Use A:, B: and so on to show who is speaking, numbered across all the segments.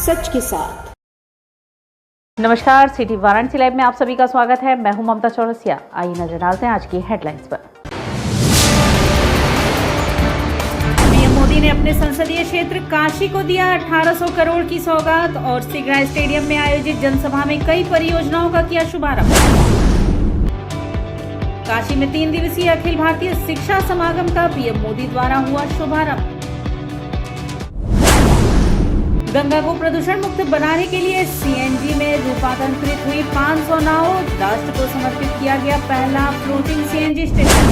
A: सच के साथ।
B: नमस्कार, सिटी वाराणसी लाइव में आप सभी का स्वागत है। मैं हूं ममता चौरसिया। आइए नजर डालते हैं आज की हेडलाइंस पर। पीएम मोदी ने अपने संसदीय क्षेत्र काशी को दिया 1800 करोड़ की सौगात और सिगरा स्टेडियम में आयोजित जनसभा में कई परियोजनाओं का किया शुभारंभ। काशी में 3 दिवसीय अखिल भारतीय शिक्षा समागम का पीएम मोदी द्वारा हुआ शुभारंभ। गंगा को प्रदूषण मुक्त बनाने के लिए सीएनजी में रूपांतरित हुई 500 नाव। राष्ट्र को समर्पित किया गया पहला फ्लोटिंग सीएनजी स्टेशन।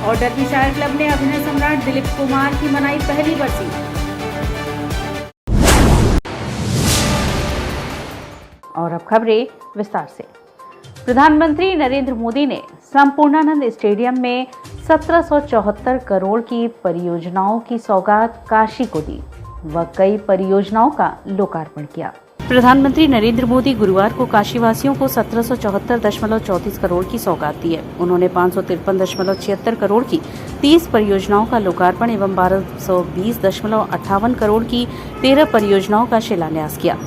B: और डर्बीशायर क्लब ने अभिनय सम्राट दिलीप कुमार की मनाई पहली बरसी। और अब खबरें विस्तार से। प्रधानमंत्री नरेंद्र मोदी ने संपूर्णानंद स्टेडियम में 1774 करोड़ की परियोजनाओं की सौगात काशी को दी व कई परियोजनाओं का लोकार्पण किया। प्रधानमंत्री नरेंद्र मोदी गुरुवार को काशीवासियों को 1774.34 करोड़ की सौगात दी है। उन्होंने 553.76 करोड़ की 30 परियोजनाओं का लोकार्पण एवं 1220.58 करोड़ की 13 परियोजनाओं का शिलान्यास किया।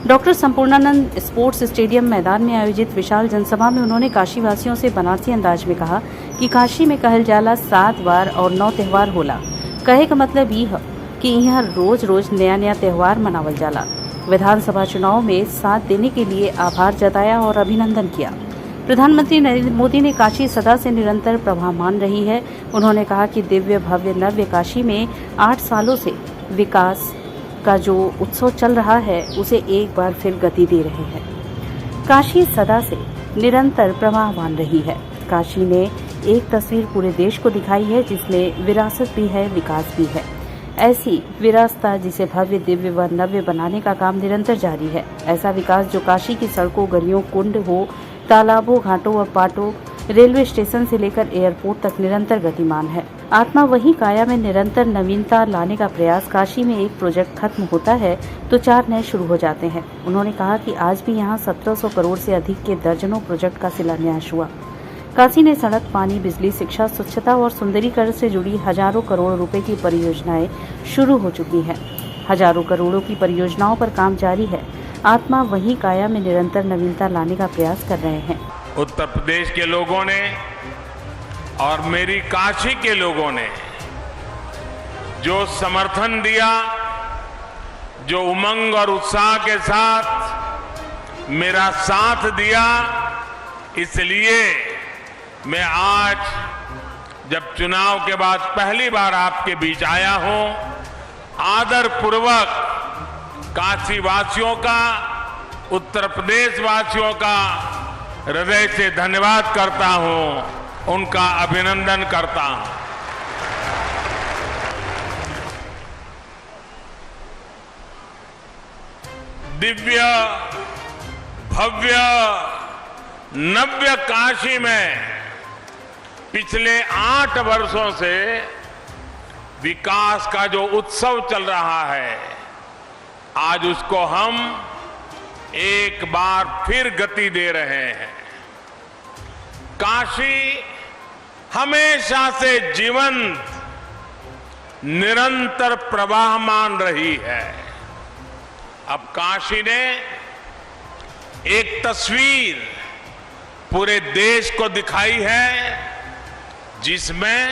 B: डॉक्टर संपूर्णानंद स्पोर्ट्स स्टेडियम मैदान में आयोजित विशाल जनसभा में उन्होंने काशीवासियों से बनारसी अंदाज में कहा कि काशी में कहल जाला 7 वार और 9 त्योहार होला। कहे का मतलब यह कि यहाँ रोज रोज नया नया त्योहार मनावल जाला। विधानसभा चुनाव में साथ देने के लिए आभार जताया और अभिनंदन किया। प्रधानमंत्री नरेंद्र मोदी ने काशी सदा से निरंतर प्रवाहमान रही है। उन्होंने कहा कि दिव्य भव्य नव्य काशी में 8 सालों से विकास का जो उत्सव चल रहा है उसे एक बार फिर गति दे रहे हैं। काशी सदा से निरंतर प्रवाहमान रही है। काशी ने एक तस्वीर पूरे देश को दिखाई है जिसमें विरासत भी है, विकास भी है। ऐसी विरासत जिसे भव्य दिव्य व नव्य बनाने का काम निरंतर जारी है। ऐसा विकास जो काशी की सड़कों, गलियों, कुंड हो, तालाबों, घाटों व पाटों, रेलवे स्टेशन से लेकर एयरपोर्ट तक निरंतर गतिमान है। आत्मा वही काया में निरंतर नवीनता लाने का प्रयास। काशी में एक प्रोजेक्ट खत्म होता है तो 4 नए शुरू हो जाते हैं। उन्होंने कहा कि आज भी यहाँ 1700 करोड़ से अधिक के दर्जनों प्रोजेक्ट का शिलान्यास हुआ। काशी ने सड़क, पानी, बिजली, शिक्षा, स्वच्छता और सुंदरीकरण से जुड़ी हजारों करोड़ रुपए की परियोजनाएं शुरू हो चुकी हैं। हजारों करोड़ों की परियोजनाओं पर काम जारी है। आत्मा वही काया में निरंतर नवीनता लाने का प्रयास कर रहे हैं।
C: उत्तर प्रदेश के लोगों ने और मेरी काशी के लोगों ने जो समर्थन दिया, जो उमंग और उत्साह के साथ मेरा साथ दिया, इसलिए मैं आज जब चुनाव के बाद पहली बार आपके बीच आया हूं, आदर पूर्वक काशी वासियों का, उत्तर प्रदेश वासियों का हृदय से धन्यवाद करता हूं, उनका अभिनंदन करता हूं। दिव्य भव्य नव्य काशी में पिछले 8 वर्षों से विकास का जो उत्सव चल रहा है, आज उसको हम एक बार फिर गति दे रहे हैं। काशी हमेशा से जीवंत, निरंतर प्रवाहमान रही है। अब काशी ने एक तस्वीर पूरे देश को दिखाई है जिसमें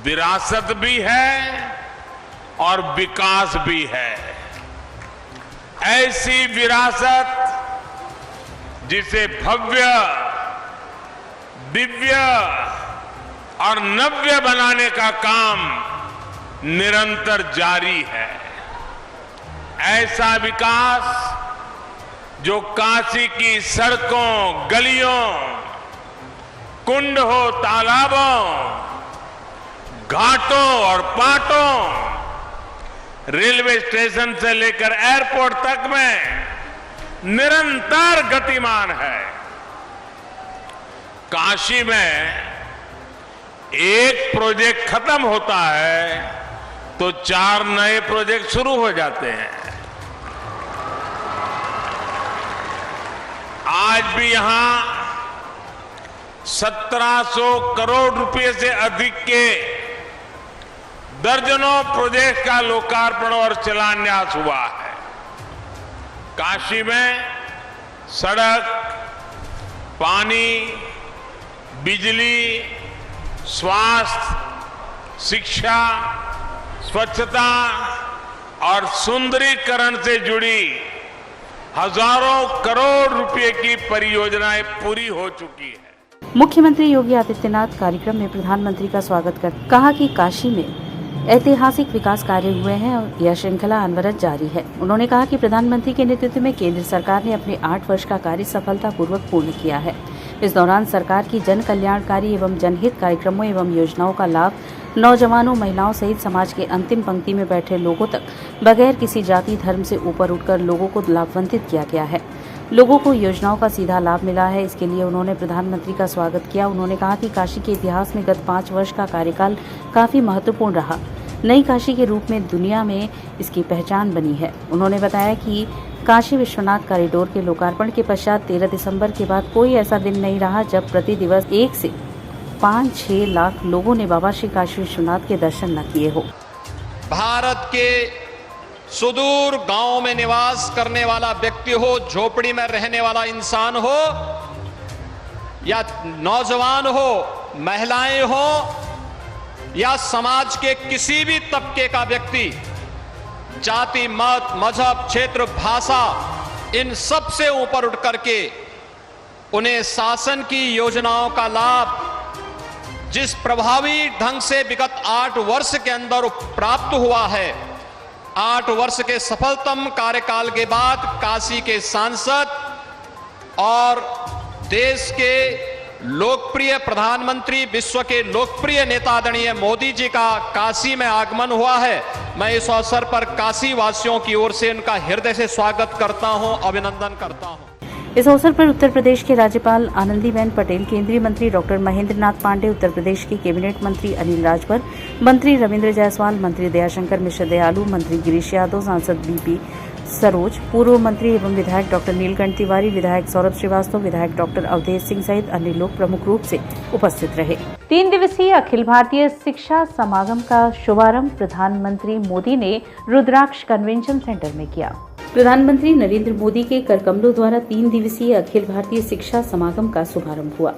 C: विरासत भी है और विकास भी है। ऐसी विरासत जिसे भव्य, दिव्य और नव्य बनाने का काम निरंतर जारी है। ऐसा विकास जो काशी की सड़कों, गलियों, कुंड हो, तालाबों, घाटों और पाटों, रेलवे स्टेशन से लेकर एयरपोर्ट तक में निरंतर गतिमान है। काशी में एक प्रोजेक्ट खत्म होता है तो 4 नए प्रोजेक्ट शुरू हो जाते हैं। आज भी यहां 1700 करोड़ रुपए से अधिक के दर्जनों प्रोजेक्ट का लोकार्पण और शिलान्यास हुआ है। काशी में सड़क, पानी, बिजली, स्वास्थ्य, शिक्षा, स्वच्छता और सुंदरीकरण से जुड़ी हजारों करोड़ रुपए की परियोजनाएं पूरी हो चुकी है।
B: मुख्यमंत्री योगी आदित्यनाथ कार्यक्रम में प्रधानमंत्री का स्वागत कर कहा कि काशी में ऐतिहासिक विकास कार्य हुए हैं और यह श्रृंखला अनवरत जारी है। उन्होंने कहा कि प्रधानमंत्री के नेतृत्व में केंद्र सरकार ने अपने 8 वर्ष का कार्य सफलतापूर्वक पूर्ण किया है। इस दौरान सरकार की जन कल्याणकारी एवं जनहित कार्यक्रमों एवं योजनाओं का लाभ नौजवानों, महिलाओं सहित समाज के अंतिम पंक्ति में बैठे लोगों तक बगैर किसी जाति धर्म से ऊपर उठकर लोगों को लाभान्वित किया गया है। लोगों को योजनाओं का सीधा लाभ मिला है। इसके लिए उन्होंने प्रधानमंत्री का स्वागत किया। उन्होंने कहा कि काशी के इतिहास में गत 5 वर्ष का कार्यकाल काफी महत्वपूर्ण रहा। नई काशी के रूप में दुनिया में इसकी पहचान बनी है। उन्होंने बताया कि काशी विश्वनाथ कॉरिडोर के लोकार्पण के पश्चात 13 दिसंबर के बाद कोई ऐसा दिन नहीं रहा जब प्रति दिवस 1 से 5-6 लाख लोगों ने बाबा श्री काशी विश्वनाथ के दर्शन न किए हो।
A: भारत के सुदूर गांव में निवास करने वाला व्यक्ति हो, झोपड़ी में रहने वाला इंसान हो या नौजवान हो, महिलाएं हो या समाज के किसी भी तबके का व्यक्ति, जाति, मत, मजहब, क्षेत्र, भाषा, इन सब से ऊपर उठ करके उन्हें शासन की योजनाओं का लाभ जिस प्रभावी ढंग से विगत 8 वर्ष के अंदर प्राप्त हुआ है, 8 वर्ष के सफलतम कार्यकाल के बाद काशी के सांसद और देश के लोकप्रिय प्रधानमंत्री, विश्व के लोकप्रिय नेता आदरणीय मोदी जी का काशी में आगमन हुआ है। मैं इस अवसर पर काशी वासियों की ओर से उनका हृदय से स्वागत करता हूं, अभिनंदन करता हूं।
B: इस अवसर पर उत्तर प्रदेश के राज्यपाल आनंदीबेन पटेल, केंद्रीय मंत्री डॉक्टर महेंद्र नाथ पांडे, उत्तर प्रदेश के कैबिनेट मंत्री अनिल राजभर, मंत्री रविंद्र जायसवाल, मंत्री दयाशंकर मिश्र दयालु, मंत्री गिरीश यादव, सांसद बीपी सरोज, पूर्व मंत्री एवं विधायक डॉक्टर नीलकंठ तिवारी, विधायक सौरभ श्रीवास्तव, विधायक डॉक्टर अवधेश सिंह सहित अन्य लोग प्रमुख रूप से उपस्थित रहे। 3 दिवसीय अखिल भारतीय शिक्षा समागम का शुभारंभ प्रधानमंत्री मोदी ने रुद्राक्ष कन्वेंशन सेंटर में किया। प्रधानमंत्री नरेंद्र मोदी के करकमलों द्वारा 3 दिवसीय अखिल भारतीय शिक्षा समागम का शुभारंभ हुआ।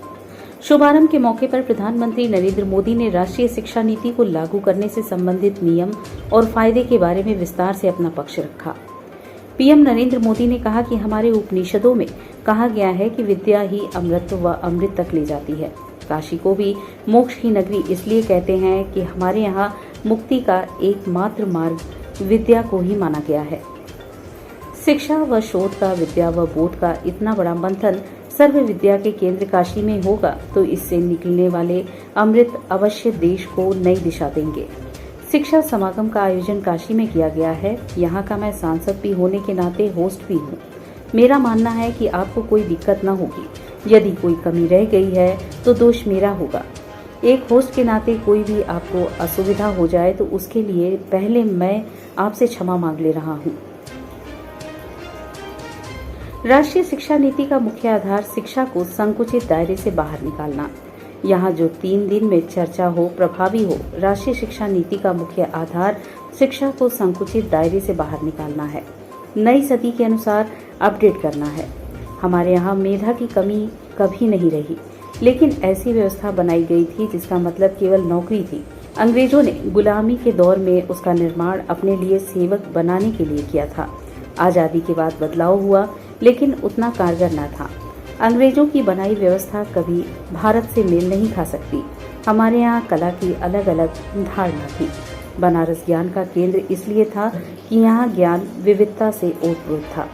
B: शुभारंभ के मौके पर प्रधानमंत्री नरेंद्र मोदी ने राष्ट्रीय शिक्षा नीति को लागू करने से संबंधित नियम और फायदे के बारे में विस्तार से अपना पक्ष रखा। पीएम नरेंद्र मोदी ने कहा कि हमारे उपनिषदों में कहा गया है कि विद्या ही अमृत व अमृत तक ले जाती है। काशी को भी मोक्ष की नगरी इसलिए कहते हैं कि हमारे यहाँ मुक्ति का एकमात्र मार्ग विद्या को ही माना गया है। शिक्षा व शोध का, विद्या व बोध का इतना बड़ा मंथन सर्व विद्या के केंद्र काशी में होगा तो इससे निकलने वाले अमृत अवश्य देश को नई दिशा देंगे। शिक्षा समागम का आयोजन काशी में किया गया है। यहाँ का मैं सांसद भी होने के नाते होस्ट भी हूँ। मेरा मानना है कि आपको कोई दिक्कत न होगी। यदि कोई कमी रह गई है तो दोष मेरा होगा। एक होस्ट के नाते कोई भी आपको असुविधा हो जाए तो उसके लिए पहले मैं आपसे क्षमा मांग ले रहा हूँ। राष्ट्रीय शिक्षा नीति का मुख्य आधार शिक्षा को संकुचित दायरे से बाहर निकालना। यहाँ जो 3 दिन में चर्चा हो, प्रभावी हो। राष्ट्रीय शिक्षा नीति का मुख्य आधार शिक्षा को संकुचित दायरे से बाहर निकालना है, नई सदी के अनुसार अपडेट करना है। हमारे यहाँ मेधा की कमी कभी नहीं रही, लेकिन ऐसी व्यवस्था बनाई गई थी जिसका मतलब केवल नौकरी थी। अंग्रेजों ने गुलामी के दौर में उसका निर्माण अपने लिए सेवक बनाने के लिए किया था। आजादी के बाद बदलाव हुआ, लेकिन उतना कारगर न था। अंग्रेजों की बनाई व्यवस्था कभी भारत से मेल नहीं खा सकती। हमारे यहाँ कला की अलग अलग धारणा थी। बनारस ज्ञान का केंद्र इसलिए था कि यहाँ ज्ञान विविधता से ओतप्रोत था।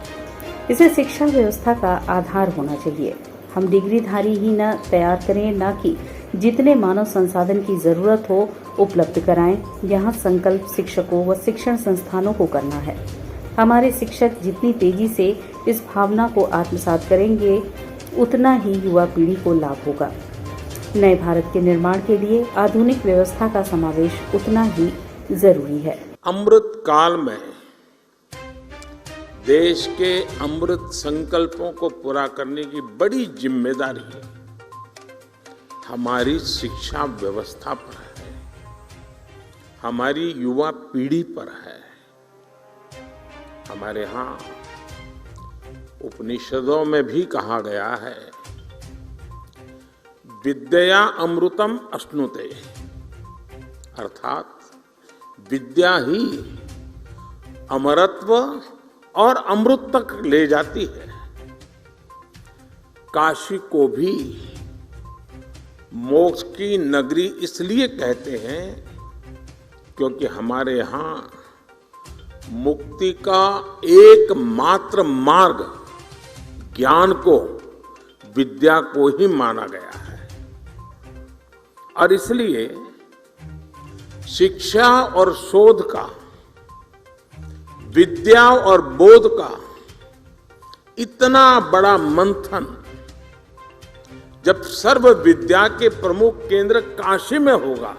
B: इसे शिक्षा व्यवस्था का आधार होना चाहिए। हम डिग्रीधारी ही न तैयार करें, न कि जितने मानव संसाधन की जरूरत हो उपलब्ध कराएं। यहाँ संकल्प शिक्षकों व शिक्षण संस्थानों को करना है। हमारे शिक्षक जितनी तेजी से इस भावना को आत्मसात करेंगे उतना ही युवा पीढ़ी को लाभ होगा। नए भारत के निर्माण के लिए आधुनिक व्यवस्था का समावेश उतना ही जरूरी है।
D: अमृत काल में देश के अमृत संकल्पों को पूरा करने की बड़ी जिम्मेदारी हमारी शिक्षा व्यवस्था पर है। हमारी युवा पीढ़ी पर है। हमारे यहाँ उपनिषदों में भी कहा गया है, विद्या अमृतम अश्नुते, अर्थात विद्या ही अमरत्व और अमृत तक ले जाती है। काशी को भी मोक्ष की नगरी इसलिए कहते हैं क्योंकि हमारे यहाँ मुक्ति का एकमात्र मार्ग ज्ञान को, विद्या को ही माना गया है। और इसलिए शिक्षा और शोध का, विद्या और बोध का इतना बड़ा मंथन जब सर्व विद्या के प्रमुख केंद्र काशी में होगा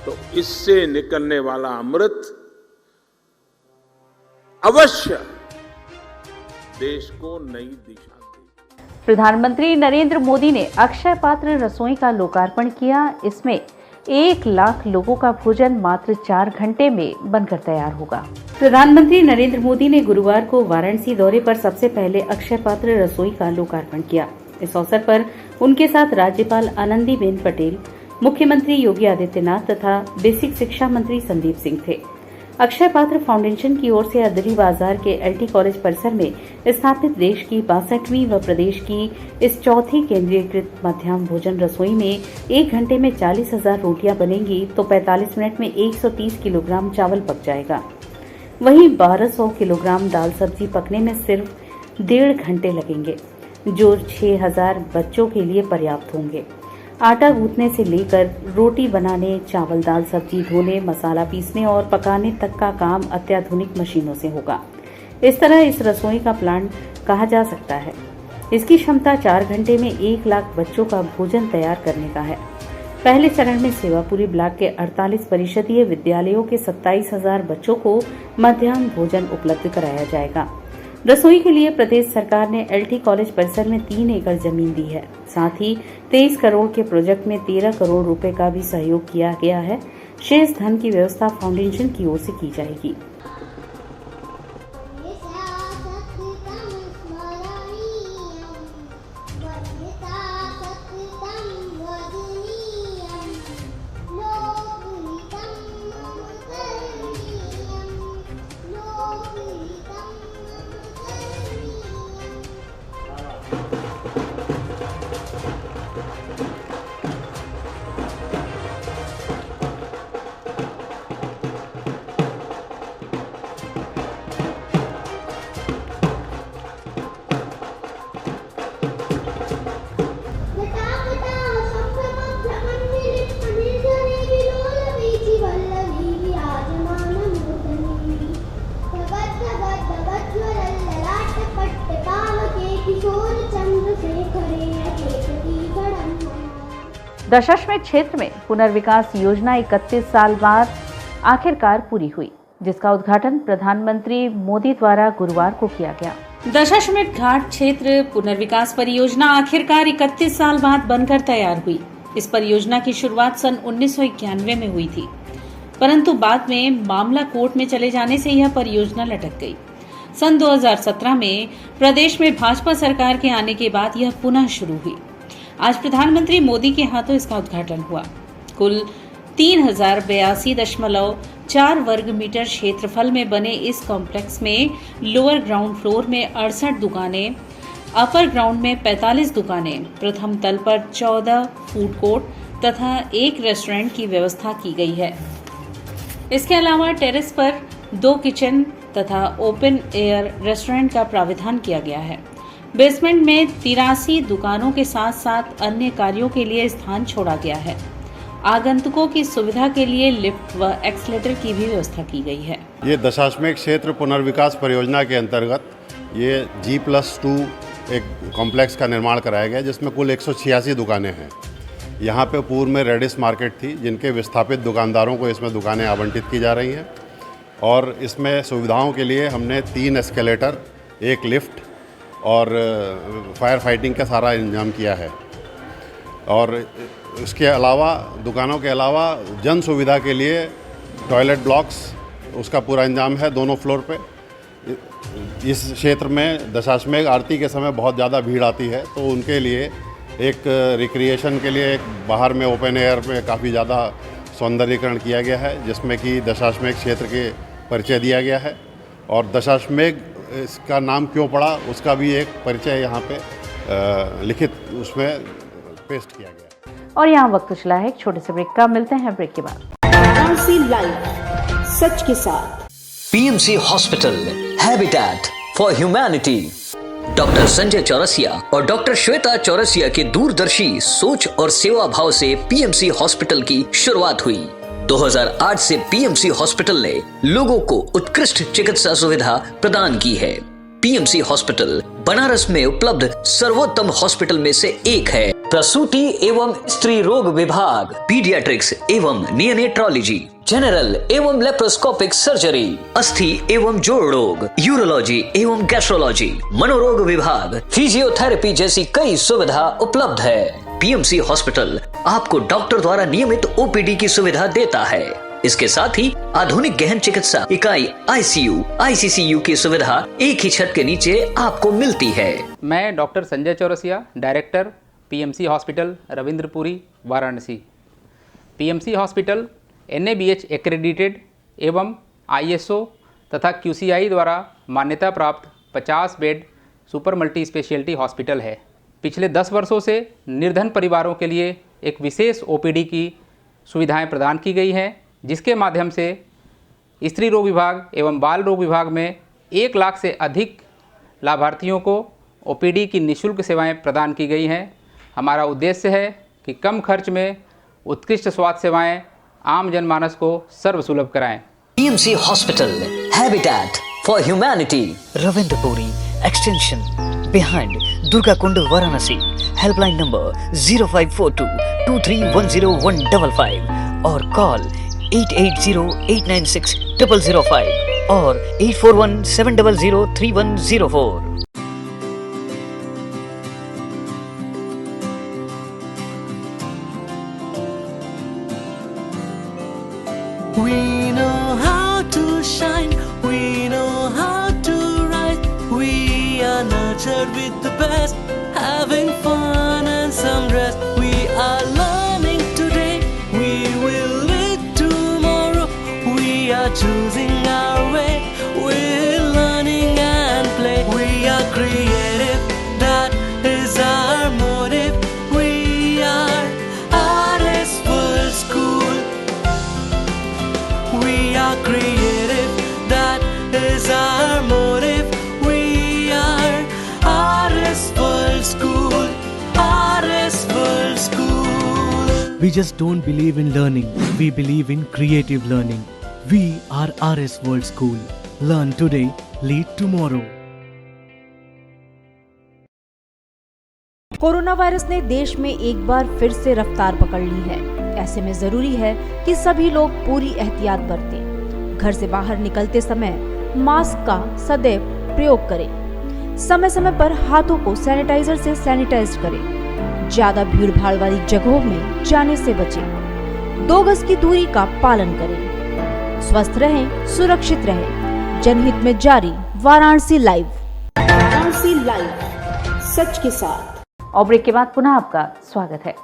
D: तो इससे निकलने वाला अमृत अवश्य देश को नई दिशा देगा।
B: प्रधानमंत्री नरेंद्र मोदी ने अक्षय पात्र रसोई का लोकार्पण किया। इसमें 1 लाख लोगों का भोजन मात्र 4 घंटे में बनकर तैयार होगा। प्रधानमंत्री नरेंद्र मोदी ने गुरुवार को वाराणसी दौरे पर सबसे पहले अक्षय पात्र रसोई का लोकार्पण किया। इस अवसर पर उनके साथ राज्यपाल आनंदीबेन पटेल, मुख्यमंत्री योगी आदित्यनाथ तथा बेसिक शिक्षा मंत्री संदीप सिंह थे। अक्षय पात्र फाउंडेशन की ओर से अदरी बाजार के एलटी कॉलेज परिसर में स्थापित देश की 62वीं व प्रदेश की इस चौथी केंद्रीयकृत मध्याह्न भोजन रसोई में 1 घंटे में 40,000 रोटियां बनेंगी तो 45 मिनट में 130 किलोग्राम चावल पक जाएगा। वहीं 1200 किलोग्राम दाल सब्जी पकने में सिर्फ 1.5 घंटे लगेंगे, जो 6,000 बच्चों के लिए पर्याप्त होंगे। आटा गूंथने से लेकर रोटी बनाने, चावल दाल सब्जी धोने, मसाला पीसने और पकाने तक का काम अत्याधुनिक मशीनों से होगा। इस तरह इस रसोई का प्लांट कहा जा सकता है। इसकी क्षमता 4 घंटे में 1 लाख बच्चों का भोजन तैयार करने का है। पहले चरण में सेवापुरी ब्लॉक के 48 परिषदीय विद्यालयों के 27,000 बच्चों को मध्याह्न भोजन उपलब्ध कराया जाएगा। रसोई के लिए प्रदेश सरकार ने एलटी कॉलेज परिसर में 3 एकड़ जमीन दी है। साथ ही 23 करोड़ के प्रोजेक्ट में 13 करोड़ रुपए का भी सहयोग किया गया है। शेष धन की व्यवस्था फाउंडेशन की ओर से की जाएगी। दशाश्वमेध क्षेत्र में पुनर्विकास योजना 31 साल बाद आखिरकार पूरी हुई, जिसका उद्घाटन प्रधानमंत्री मोदी द्वारा गुरुवार को किया गया। दशाश्वमेध घाट क्षेत्र पुनर्विकास परियोजना आखिरकार 31 साल बाद बनकर तैयार हुई। इस परियोजना की शुरुआत सन 1991 में हुई थी, परंतु बाद में मामला कोर्ट में चले जाने से यह परियोजना लटक गई। सन 2017 में प्रदेश में भाजपा सरकार के आने के बाद यह पुनः शुरू हुई। आज प्रधानमंत्री मोदी के हाथों इसका उद्घाटन हुआ। कुल 3082.4 वर्ग मीटर क्षेत्रफल में बने इस कॉम्प्लेक्स में लोअर ग्राउंड फ्लोर में 68 दुकानें, अपर ग्राउंड में 45 दुकानें, प्रथम तल पर 14 फूड कोर्ट तथा 1 रेस्टोरेंट की व्यवस्था की गई है। इसके अलावा टेरेस पर 2 किचन तथा ओपन एयर रेस्टोरेंट का प्रावधान किया गया है। बेसमेंट में 83 दुकानों के साथ साथ अन्य कार्यों के लिए स्थान छोड़ा गया है। आगंतुकों की सुविधा के लिए लिफ्ट व एक्सीलेटर की भी व्यवस्था की गई है।
E: ये दशाश्वमेध क्षेत्र पुनर्विकास परियोजना के अंतर्गत ये G+2 एक कॉम्प्लेक्स का निर्माण कराया गया, जिसमें कुल 186 दुकानें हैं। यहाँ पे पूर्व में रेडिस मार्केट थी, जिनके विस्थापित दुकानदारों को इसमें दुकानें आवंटित की जा रही हैं। और इसमें सुविधाओं के लिए हमने 3 एस्केलेटर, 1 लिफ्ट और फायर फाइटिंग का सारा इंतजाम किया है। और इसके अलावा दुकानों के अलावा जन सुविधा के लिए टॉयलेट ब्लॉक्स उसका पूरा इंतजाम है दोनों फ्लोर पे। इस क्षेत्र में दशाश्वमेध आरती के समय बहुत ज़्यादा भीड़ आती है, तो उनके लिए एक रिक्रिएशन के लिए एक बाहर में ओपन एयर में काफ़ी ज़्यादा सौंदर्यीकरण किया गया है, जिसमें कि दशाश्वमेध क्षेत्र के परिचय दिया गया है और दशाश्वमेध इसका नाम क्यों पड़ा उसका भी एक परिचय यहाँ पे लिखित उसमें पेस्ट किया गया है।
B: और यहाँ वक्त चला है एक छोटे से ब्रेक का, मिलते हैं ब्रेक के बाद।
F: वाराणसी लाइव, सच के साथ।
G: PMC hospital, habitat for humanity. Doctor Sanjay Chaurasia और डॉक्टर श्वेता चौरसिया के दूरदर्शी सोच और सेवा भाव से पीएमसी हॉस्पिटल की शुरुआत हुई। 2008 से पीएमसी हॉस्पिटल ने लोगों को उत्कृष्ट चिकित्सा सुविधा प्रदान की है। पीएमसी हॉस्पिटल बनारस में उपलब्ध सर्वोत्तम हॉस्पिटल में से एक है। प्रसूति एवं स्त्री रोग विभाग, पीडियाट्रिक्स एवं नियोनेट्रोलॉजी, जनरल एवं लेप्रोस्कोपिक सर्जरी, अस्थि एवं जोड़ रोग, यूरोलॉजी एवं गैस्ट्रोलॉजी, मनोरोग विभाग, फिजियोथेरेपी जैसी कई सुविधा उपलब्ध है। पीएमसी हॉस्पिटल आपको डॉक्टर द्वारा नियमित ओपीडी की सुविधा देता है। इसके साथ ही आधुनिक गहन चिकित्सा इकाई आईसीयू, आईसीसीयू की सुविधा एक ही छत के नीचे आपको मिलती है।
H: मैं doctor Sanjay Chaurasia, director PMC hospital Ravindrapuri, Varanasi. PMC hospital NABH accredited एवं ISO तथा QCI द्वारा मान्यता प्राप्त 50 bed super multi speciality hospital है। पिछले 10 वर्षों से निर्धन परिवारों के लिए एक विशेष OPD की सुविधाएं प्रदान की गई हैं, जिसके माध्यम से स्त्री रोग विभाग एवं बाल रोग विभाग में 1 लाख से अधिक लाभार्थियों को OPD की निःशुल्क सेवाएं प्रदान की गई हैं। हमारा उद्देश्य है कि कम खर्च में उत्कृष्ट स्वास्थ्य सेवाएं आम जनमानस को सर्वसुलभ कराएं।
G: PMC hospital, habitat for humanity, Ravindrapuri extension behind Durga Kund, Varanasi. Helpline number 0542231015 और कॉल 8808960005 और 8417003104।
I: We know how to shine, we know how to rise. We are nurtured with the best, having fun and some rest. We are learning today, we will lead tomorrow. We are choosing our way, we're learning and play. We are creative, that is our motive. We are RS World School. We are creative, that is our motive. We are RS World School, RS World School.
J: We just don't believe in learning, we believe in creative learning. We are RS World School. Learn today, lead tomorrow.
F: Corona virus ने देश में एक बार फिर से रफ्तार पकड़ ली है। ऐसे में जरूरी है कि सभी लोग पूरी एहतियात बरतें। घर से बाहर निकलते समय मास्क का सदैव प्रयोग करें। समय समय पर हाथों को सैनिटाइजर से सैनिटाइज करें। ज्यादा भीड़ भाड़ वाली जगहों में जाने से बचें। 2 गज की दूरी का पालन करें। स्वस्थ रहें, सुरक्षित रहें। जनहित में जारी वाराणसी लाइव। वाराणसी लाइव, सच के साथ।
B: और ब्रेक के बाद पुनः आपका स्वागत है।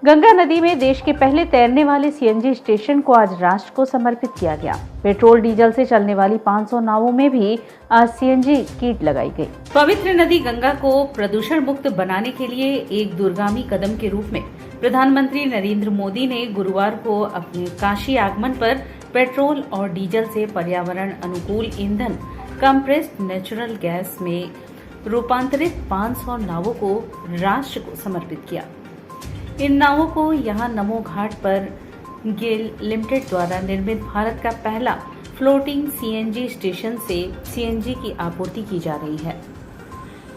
B: गंगा नदी में देश के पहले तैरने वाले CNG स्टेशन को आज राष्ट्र को समर्पित किया गया। पेट्रोल डीजल से चलने वाली 500 नावों में भी आज CNG किट लगाई गई। पवित्र नदी गंगा को प्रदूषण मुक्त बनाने के लिए एक दूरगामी कदम के रूप में प्रधानमंत्री नरेंद्र मोदी ने गुरुवार को अपने काशी आगमन पर पेट्रोल और डीजल से पर्यावरण अनुकूल ईंधन कंप्रेस्ड नेचुरल गैस में रूपांतरित 500 नावों को राष्ट्र को समर्पित किया। इन नावों को यहां नमो घाट पर गेल लिमिटेड द्वारा निर्मित भारत का पहला फ्लोटिंग CNG स्टेशन से CNG की आपूर्ति की जा रही है।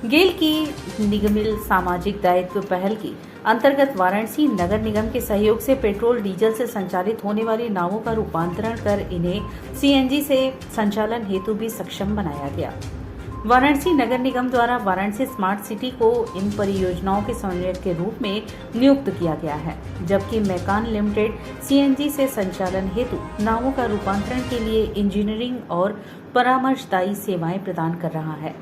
B: गेल की निगमित सामाजिक दायित्व पहल की अंतर्गत वाराणसी नगर निगम के सहयोग से पेट्रोल डीजल से संचालित होने वाली नावों का रूपांतरण कर इन्हें CNG से संचालन हेतु भी सक्षम बनाया गया। वाराणसी नगर निगम द्वारा वाराणसी स्मार्ट सिटी को इन परियोजनाओं के समन्वयक के रूप में नियुक्त किया गया है, जबकि मैकान लिमिटेड सीएनजी से संचालन हेतु नावों का रूपांतरण के लिए इंजीनियरिंग और परामर्शदायी सेवाएं प्रदान कर रहा है।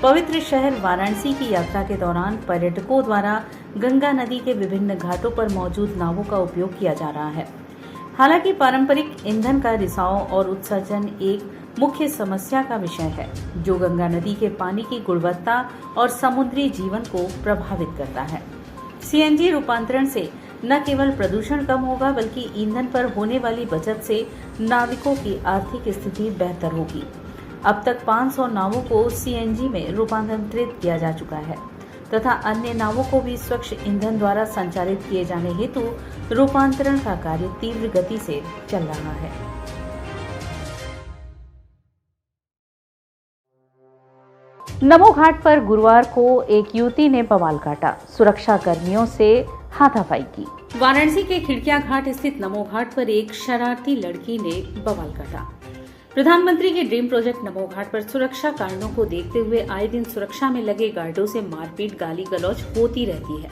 B: पवित्र शहर वाराणसी की यात्रा के दौरान पर्यटकों द्वारा गंगा नदी के विभिन्न घाटों पर मौजूद नावों का उपयोग किया जा रहा है। हालांकि पारंपरिक ईंधन का रिसाव और उत्सर्जन एक मुख्य समस्या का विषय है, जो गंगा नदी के पानी की गुणवत्ता और समुद्री जीवन को प्रभावित करता है। सीएनजी रूपांतरण से न केवल प्रदूषण कम होगा, बल्कि ईंधन पर होने वाली बचत से नाविकों की आर्थिक स्थिति बेहतर होगी। अब तक 500 नावों को सीएनजी में रूपांतरित किया जा चुका है तथा अन्य नावों को भी स्वच्छ ईंधन द्वारा संचालित किए जाने हेतु रूपांतरण का कार्य तीव्र गति से चल रहा है। नमो घाट पर गुरुवार को एक युवती ने बवाल काटा, सुरक्षा कर्मियों से हाथापाई की। वाराणसी के खिड़किया घाट स्थित नमो घाट पर एक शरारती लड़की ने बवाल काटा। प्रधानमंत्री के ड्रीम प्रोजेक्ट नमो घाट पर सुरक्षा कारणों को देखते हुए आए दिन सुरक्षा में लगे गार्डों से मारपीट गाली गलौज होती रहती है।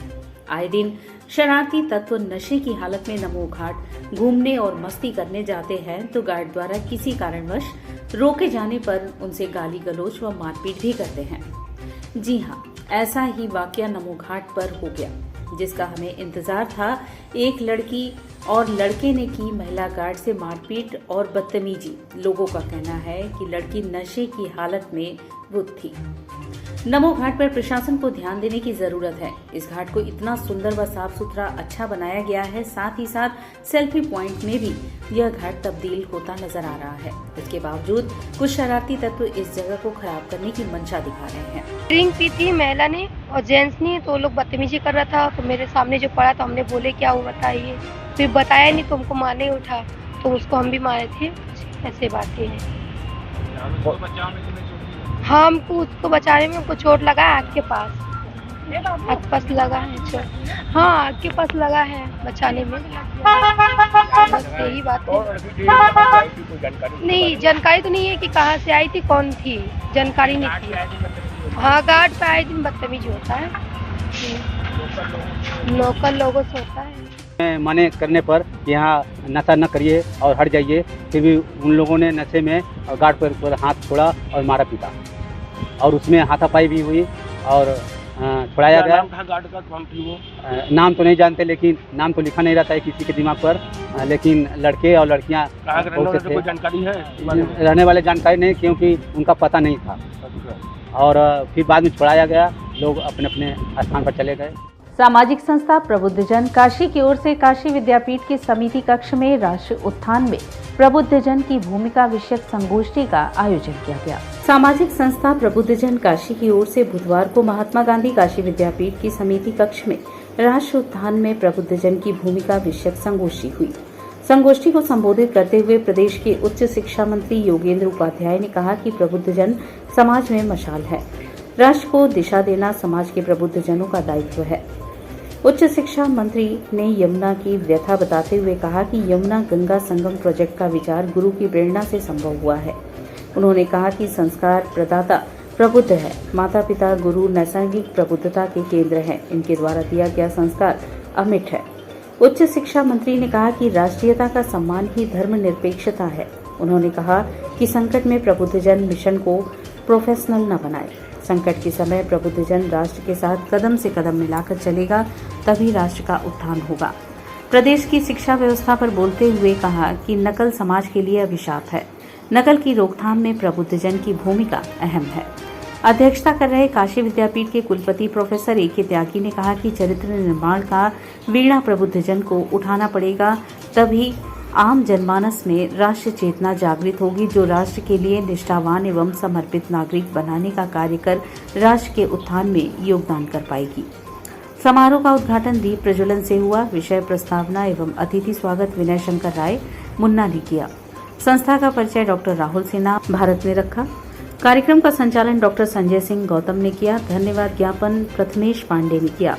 B: आए दिन शरारती तत्व नशे की हालत में नमो घाट घूमने और मस्ती करने जाते हैं तो गार्ड द्वारा किसी कारणवश रोके जाने पर उनसे गाली गलौज व मारपीट भी करते हैं। जी हाँ, ऐसा ही वाकया नमो घाट पर हो गया, जिसका हमें इंतजार था। एक लड़की और लड़के ने की महिला गार्ड से मारपीट और बदतमीजी। लोगों का कहना है कि लड़की नशे की हालत में बुध थी। नमो घाट पर प्रशासन को ध्यान देने की जरूरत है। इस घाट को इतना सुंदर व साफ सुथरा अच्छा बनाया गया है, साथ ही साथ सेल्फी पॉइंट में भी यह घाट तब्दील होता नजर आ रहा है। इसके बावजूद कुछ शरारती तत्व इस जगह को खराब करने की मंशा दिखा रहे हैं।
K: ड्रिंक पी थी महिला ने और जेंट्स ने, तो लोग बदतमीजी कर रहा था, तो मेरे सामने जो पड़ा तो हमने बोले क्या हुआ बताइए, फिर बताया नहीं तो हमको मारने उठा, तो उसको हम भी मारे थे। ऐसे बातें हैं। हाँ, हमको उसको बचाने में हमको चोट लगा है आँख के पास, आँख पास लगा है चोट। हाँ, आँख के पास लगा है बचाने में। बस यही बात है। नहीं, जानकारी तो नहीं है कि कहाँ से आई थी, कौन थी, जानकारी नहीं थी। हाँ, गार्ड पे आए दिन बदतमीजी होता है, लोकल लोगों से होता है।
L: मने करने पर यहाँ नशा न करिए और हट जाइए, फिर भी उन लोगों ने नशे में गार्ड पर हाथ छोड़ा और मारा पीटा, और उसमें हाथापाई भी हुई और छुड़ाया गया। गार्ड का नाम तो नहीं जानते, लेकिन नाम तो लिखा नहीं रहता है किसी के दिमाग पर, लेकिन लड़के और लड़कियाँ जानकारी है रहने वाले जानकारी नहीं, क्योंकि उनका पता नहीं था। और फिर बाद में छुड़ाया गया, लोग अपने अपने स्थान पर चले गए।
B: सामाजिक संस्था प्रबुद्धजन काशी की ओर से काशी विद्यापीठ के समिति कक्ष में राष्ट्र उत्थान में प्रबुद्धजन की भूमिका विषयक संगोष्ठी का आयोजन किया गया। सामाजिक संस्था प्रबुद्धजन काशी की ओर से बुधवार को महात्मा गांधी काशी विद्यापीठ की समिति कक्ष में राष्ट्र उत्थान में प्रबुद्धजन की भूमिका विषयक संगोष्ठी हुई। संगोष्ठी को संबोधित करते हुए प्रदेश के उच्च शिक्षा मंत्री योगेंद्र उपाध्याय ने कहा कि प्रबुद्धजन समाज में मशाल है। राष्ट्र को दिशा देना समाज के प्रबुद्धजनों का दायित्व है। उच्च शिक्षा मंत्री ने यमुना की व्यथा बताते हुए कहा कि यमुना गंगा संगम प्रोजेक्ट का विचार गुरु की प्रेरणा से संभव हुआ है। उन्होंने कहा कि संस्कार प्रदाता प्रबुद्ध है, माता पिता गुरु नैसर्गिक प्रबुद्धता के केंद्र हैं, इनके द्वारा दिया गया संस्कार अमिट है। उच्च शिक्षा मंत्री ने कहा कि राष्ट्रीयता का सम्मान ही धर्मनिरपेक्षता है। उन्होंने कहा कि संकट में प्रबुद्धजन मिशन को प्रोफेशनल न बनाए। संकट के समय प्रबुद्धजन राष्ट्र के साथ कदम से कदम मिलाकर चलेगा, तभी राष्ट्र का उत्थान होगा। प्रदेश की शिक्षा व्यवस्था पर बोलते हुए कहा कि नकल समाज के लिए अभिशाप है। नकल की रोकथाम में प्रबुद्धजन की भूमिका अहम है। अध्यक्षता कर रहे काशी विद्यापीठ के कुलपति प्रोफेसर ए.के. त्यागी ने कहा कि चरित्र निर्माण का बीड़ा प्रबुद्धजन को उठाना पड़ेगा, तभी आम जनमानस में राष्ट्र चेतना जागृत होगी, जो राष्ट्र के लिए निष्ठावान एवं समर्पित नागरिक बनाने का कार्य कर राष्ट्र के उत्थान में योगदान कर पाएगी। समारोह का उद्घाटन दीप प्रज्वलन से हुआ। विषय प्रस्तावना एवं अतिथि स्वागत विनय शंकर राय मुन्ना ने किया। संस्था का परिचय डॉक्टर राहुल सिन्हा भारत ने रखा। कार्यक्रम का संचालन डॉक्टर संजय सिंह गौतम ने किया। धन्यवाद ज्ञापन प्रथमेश पांडे ने किया।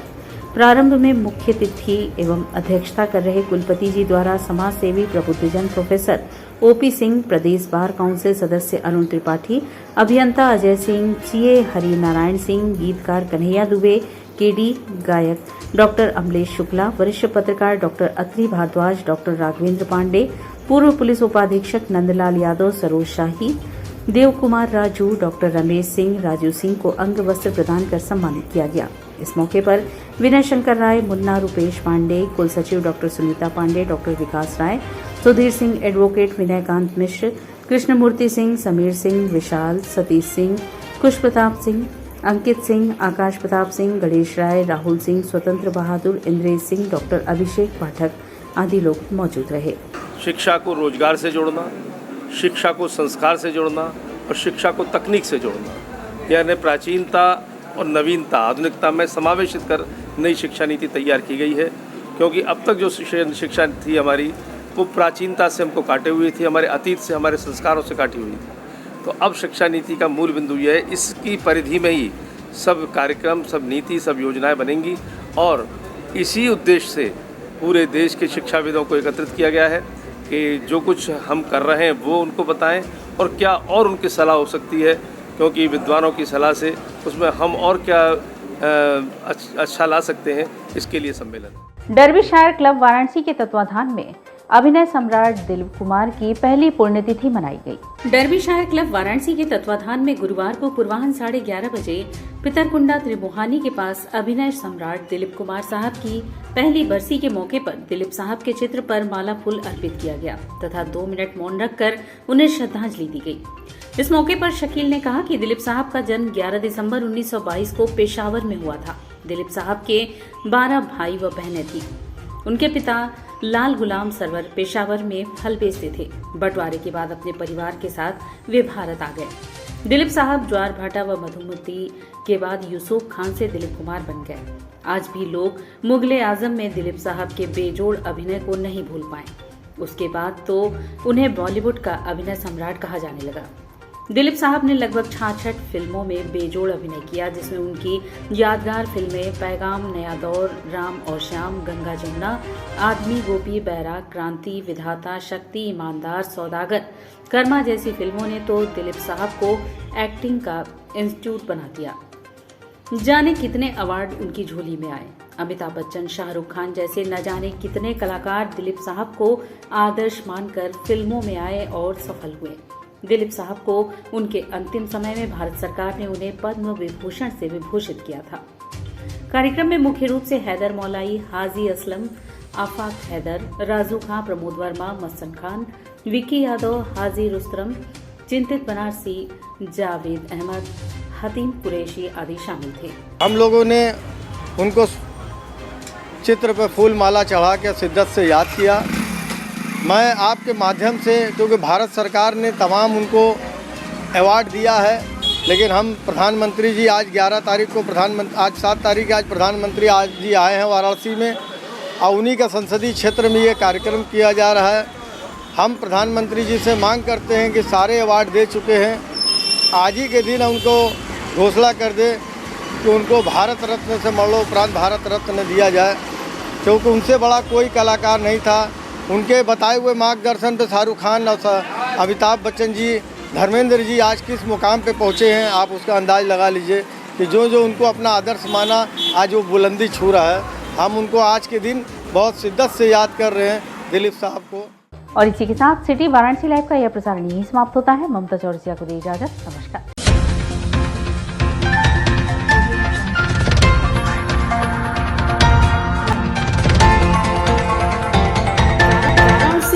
B: प्रारंभ में मुख्य अतिथि एवं अध्यक्षता कर रहे कुलपति जी द्वारा समाज सेवी प्रबुद्धजन प्रोफेसर ओपी सिंह, प्रदेश बार काउंसिल सदस्य अरुण त्रिपाठी, अभियंता अजय सिंह, सीए हरिनारायण सिंह, गीतकार कन्हैया दुबे, केडी, गायक डॉक्टर अमलेश शुक्ला, वरिष्ठ पत्रकार डॉक्टर अत्रि भारद्वाज, डॉक्टर राघवेंद्र पांडे, पूर्व पुलिस उपाधीक्षक नंदलाल यादव, सरोज शाही, देव कुमार राजू, डॉक्टर रमेश सिंह, राजू सिंह को अंग वस्त्र प्रदान कर सम्मानित किया गया। इस मौके पर विनय शंकर राय, मुन्ना रूपेश पांडे, कुल सचिव डॉक्टर सुनीता पांडे, डॉक्टर विकास राय, सुधीर सिंह, एडवोकेट विनयकांत मिश्र, कृष्णमूर्ति सिंह, समीर सिंह, विशाल, सतीश सिंह, कुश प्रताप सिंह, अंकित सिंह, आकाश प्रताप सिंह, गणेश राय, राहुल सिंह, स्वतंत्र बहादुर, इंद्रेश सिंह, डॉक्टर अभिषेक पाठक आदि लोग मौजूद रहे।
M: शिक्षा को रोजगार से जोड़ना, शिक्षा को संस्कार से जोड़ना और शिक्षा को तकनीक से जोड़ना, यानी प्राचीनता और नवीनता, आधुनिकता में समावेशित कर नई शिक्षा नीति तैयार की गई है। क्योंकि अब तक जो शिक्षा थी हमारी, वो प्राचीनता से हमको काटे हुई थी, हमारे अतीत से, हमारे संस्कारों से काटी हुई थी। तो अब शिक्षा नीति का मूल बिंदु यह है, इसकी परिधि में ही सब कार्यक्रम, सब नीति, सब योजनाएं बनेंगी और इसी उद्देश्य से पूरे देश के शिक्षाविदों को एकत्रित किया गया है कि जो कुछ हम कर रहे हैं वो उनको बताएं और क्या और उनकी सलाह हो सकती है, क्योंकि विद्वानों की सलाह से उसमें हम और क्या अच्छा ला सकते हैं, इसके लिए सम्मेलन।
B: डर्बीशायर क्लब वाराणसी के तत्वाधान में अभिनय सम्राट दिलीप कुमार की पहली पुण्यतिथि मनाई गई। डर्बीशायर क्लब वाराणसी के तत्वाधान में गुरुवार को पूर्वाह्न 11:30 बजे पितरकुंडा त्रिमोहानी के पास अभिनय सम्राट दिलीप कुमार साहब की पहली बरसी के मौके पर दिलीप साहब के चित्र पर माला फूल अर्पित किया गया तथा 2 मिनट मौन रखकर उन्हें श्रद्धांजलि दी गई। इस मौके पर शकील ने कहा कि दिलीप साहब का जन्म 11 दिसंबर 1922 को पेशावर में हुआ था। दिलीप साहब के 12 भाई व बहनें थी। उनके पिता लाल गुलाम सरवर पेशावर में फल बेचते थे। बंटवारे के बाद अपने परिवार के साथ वे भारत आ गए। दिलीप साहब ज्वार भाटा व मधुमती के बाद यूसुफ खान से दिलीप कुमार बन गए। आज भी लोग मुगले आजम में दिलीप साहब के बेजोड़ अभिनय को नहीं भूल पाए। उसके बाद तो उन्हें बॉलीवुड का अभिनय सम्राट कहा जाने लगा। दिलीप साहब ने लगभग 66 फिल्मों में बेजोड़ अभिनय किया, जिसमें उनकी यादगार फिल्में पैगाम, नया दौर, राम और श्याम, गंगा जमुना, आदमी, गोपी, बैराग, क्रांति, विधाता, शक्ति, ईमानदार, सौदागर, कर्मा जैसी फिल्मों ने तो दिलीप साहब को एक्टिंग का इंस्टीट्यूट बना दिया। जाने कितने अवार्ड उनकी झोली में आए। अमिताभ बच्चन, शाहरुख खान जैसे न जाने कितने कलाकार दिलीप साहब को आदर्श मानकर फिल्मों में आए और सफल हुए। दिलीप साहब को उनके अंतिम समय में भारत सरकार ने उन्हें पद्म विभूषण से विभूषित किया था। कार्यक्रम में मुख्य रूप से हैदर मौलाई, हाजी असलम, आफाक हैदर, राजू खां, प्रमोद वर्मा, मस्सन खान, विकी यादव, हाजी रुस्तम, चिंतित बनारसी, जावेद अहमद, हतीम कुरैशी आदि शामिल थे।
N: हम लोगों ने उनको चित्र पर फूल माला चढ़ा के शिद्दत से याद किया। मैं आपके माध्यम से, क्योंकि भारत सरकार ने तमाम उनको अवार्ड दिया है, लेकिन हम प्रधानमंत्री जी आज 11 तारीख को आज 7 तारीख आज प्रधानमंत्री आज जी आए हैं वाराणसी में और उन्हीं का संसदीय क्षेत्र में ये कार्यक्रम किया जा रहा है। हम प्रधानमंत्री जी से मांग करते हैं कि सारे अवार्ड दे चुके हैं, आज ही के दिन उनको घोषणा कर दे कि उनको भारत रत्न से मरणोपरांत भारत रत्न दिया जाए, क्योंकि उनसे बड़ा कोई कलाकार नहीं था। उनके बताए हुए मार्गदर्शन पर शाहरुख खान और अमिताभ बच्चन जी, धर्मेंद्र जी आज किस मुकाम पे पहुँचे हैं, आप उसका अंदाज़ लगा लीजिए कि जो जो उनको अपना आदर्श माना आज वो बुलंदी छू रहा है। हम उनको आज के दिन बहुत शिद्दत से याद कर रहे हैं दिलीप साहब को।
B: और इसी के साथ सिटी वाराणसी लाइव का यह प्रसारण यहीं समाप्त होता है। ममता चौरसिया को दी इजाजत। नमस्कार।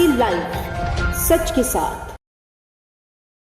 F: लाइव, सच के साथ।